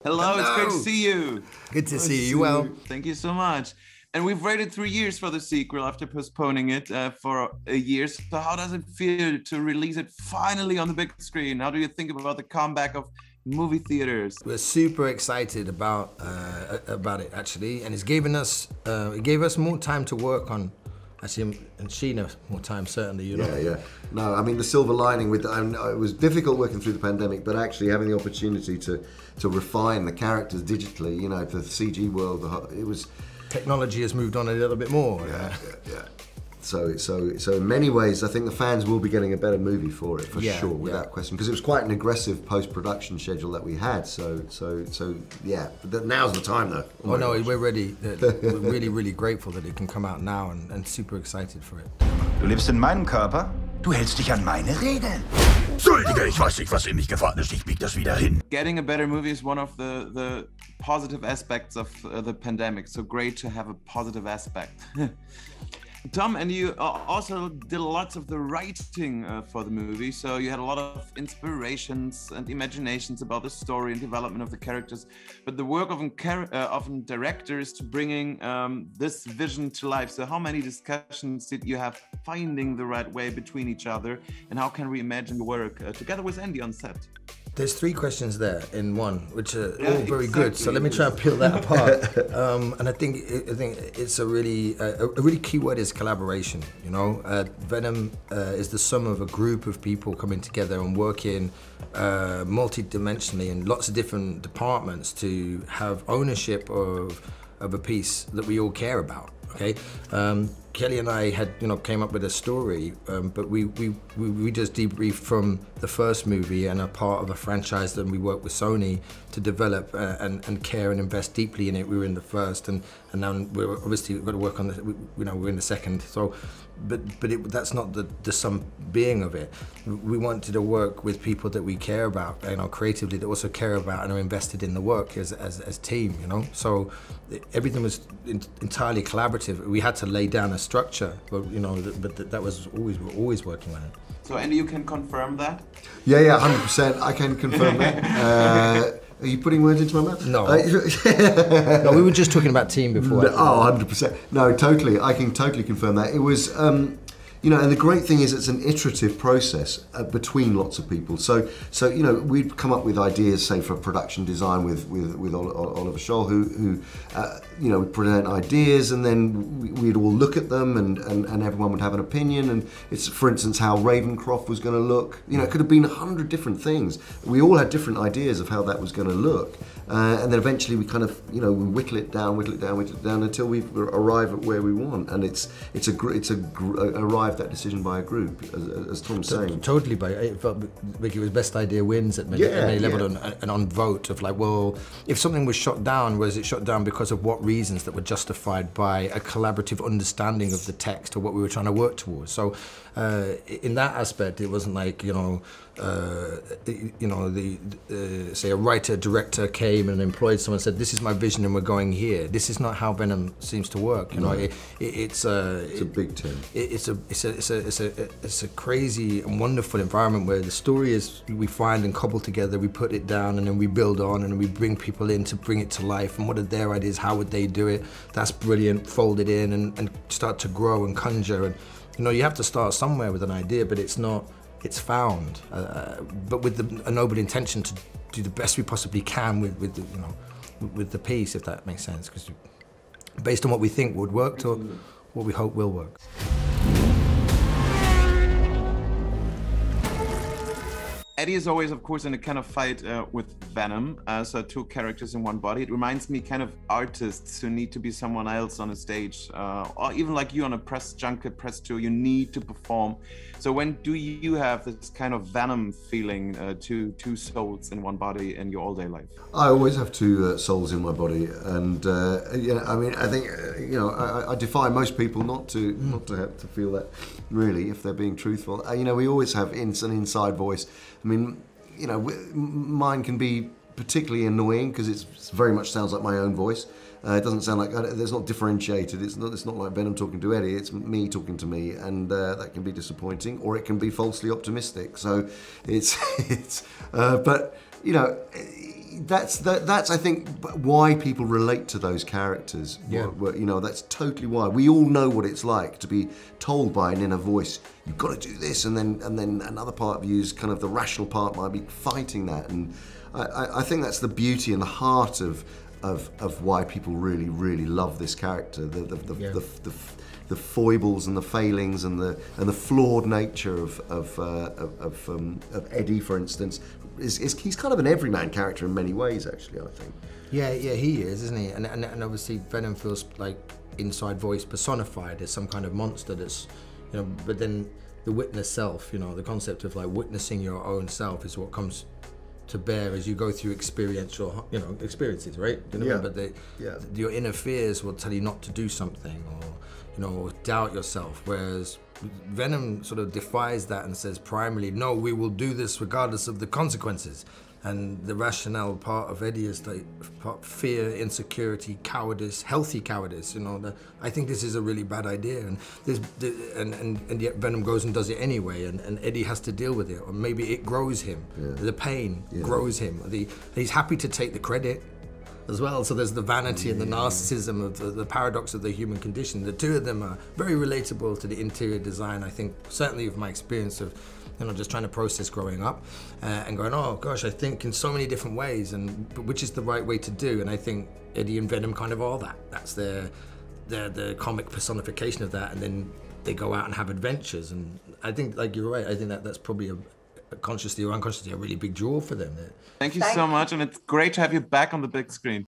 Hello, it's great to see you. Good to see you. Well, thank you so much. And we've waited 3 years for the sequel after postponing it for a year. So how does it feel to release it finally on the big screen? How do you think about the comeback of movie theaters? We're super excited about it actually, and it gave us more time to work on. Actually, and Sheena more time certainly, you know. Yeah. No, I mean the silver lining with it was difficult working through the pandemic, but actually having the opportunity to refine the characters digitally, you know, the CG world, it was. Technology has moved on a little bit more. Yeah. So in many ways, I think the fans will be getting a better movie for it, for sure, without question. Because it was quite an aggressive post-production schedule that we had. So yeah. But now's the time, though. Oh no, we're ready. We're really, really grateful that it can come out now, and super excited for it. Du lebst in meinem Körper, du hältst dich an meine Regeln. Entschuldige, ich weiß nicht, was in mich gefahren ist. Ich bieg das wieder hin. Getting a better movie is one of the positive aspects of the pandemic. So great to have a positive aspect. Tom, and you also did lots of the writing for the movie, so you had a lot of inspirations and imaginations about the story and development of the characters. But the work of directors to bringing this vision to life. So how many discussions did you have finding the right way between each other, and how can we imagine the work together with Andy on set? There's 3 questions there in one, which are all very good. So let me try and peel that apart. And I think it's a really key word is collaboration. You know, Venom is the sum of a group of people coming together and working multi-dimensionally in lots of different departments to have ownership of a piece that we all care about. Okay. Kelly and I had, came up with a story, but we just debriefed from the first movie and are part of a franchise that we worked with Sony to develop and care and invest deeply in it. We were in the first, and now we're obviously got to work on the, we're in the second. So, but that's not the sum being of it. We wanted to work with people that we care about, creatively, that also care about and are invested in the work as team, So everything was entirely collaborative. We had to lay down a structure, but that was always, we're always working on it. So Andy, you can confirm that? Yeah, 100%. I can confirm that. Are you putting words into my mouth? No. No, we were just talking about team before. No, 100%. No, totally. I can totally confirm that. It was, and the great thing is it's an iterative process between lots of people. So we'd come up with ideas, say for production design with Oliver Scholl, who would present ideas, and then we'd all look at them, and everyone would have an opinion. And it's, for instance, how Ravencroft was going to look. It could have been 100 different things. We all had different ideas of how that was going to look, and then eventually we kind of we whittle it down until we arrive at where we want. And it's arrived that decision by a group, as Tom's saying. Totally, it felt like it was best idea wins at many level, and on vote of like, well, if something was shot down, was it shot down because of what reasons that were justified by a collaborative understanding of the text or what we were trying to work towards? So in that aspect, it wasn't like say a writer director came and employed someone and said, this is my vision and we're going here. This is not how Venom seems to work. It's a big team. It's a crazy and wonderful environment where the story is, we find and cobble together, we put it down, and then we build on, and we bring people in to bring it to life. And what are their ideas? How would they do it? That's brilliant. Fold it in and start to grow and conjure. And you have to start somewhere with an idea, but it's not. It's found, but with a noble intention to do the best we possibly can with the piece, if that makes sense. Because based on what we think would work to what we hope will work. Eddie is always, of course, in a kind of fight with Venom, so 2 characters in one body. It reminds me kind of artists who need to be someone else on a stage, or even like you on a press junket, press tour, you need to perform. So when do you have this kind of Venom feeling, two souls in one body in your all-day life? I always have 2 souls in my body, and I think I defy most people not to have to feel that, really, if they're being truthful. We always have an inside voice. I mean, mine can be particularly annoying because it very much sounds like my own voice. It doesn't sound like, it's not differentiated. It's not like Venom talking to Eddie. It's me talking to me, and that can be disappointing, or it can be falsely optimistic. So but that's I think why people relate to those characters. Yeah. You know, that's totally why. We all know what it's like to be told by an inner voice, you've got to do this, and then another part of you is kind of the rational part might be fighting that. And I think that's the beauty and the heart of why people really, really love this character. The foibles and the failings and the flawed nature of Eddie, for instance, he's kind of an everyman character in many ways, actually, I think. Yeah, he is, isn't he? And obviously Venom feels like inside voice personified as some kind of monster that's, you know, but then the witness self, you know, the concept of like witnessing your own self is what comes to bear as you go through experiential, you know, experiences, right? You know, but your inner fears will tell you not to do something, or you know, doubt yourself. Whereas Venom sort of defies that and says primarily, no, we will do this regardless of the consequences. And the rationale part of Eddie is like fear, insecurity, cowardice, healthy cowardice. You know, I think this is a really bad idea, and yet Venom goes and does it anyway, and Eddie has to deal with it, or maybe it grows him. The pain grows him. He's happy to take the credit as well. So there's the vanity and the narcissism of the paradox of the human condition. The two of them are very relatable to the interior design. I think certainly of my experience of, you know, just trying to process growing up and going, oh gosh, I think in so many different ways, and which is the right way to do. And I think Eddie and Venom kind of are that. That's the comic personification of that, and then they go out and have adventures. And I think, like, you're right, I think that's probably consciously or unconsciously a really big draw for them. Thank you so much, and it's great to have you back on the big screen.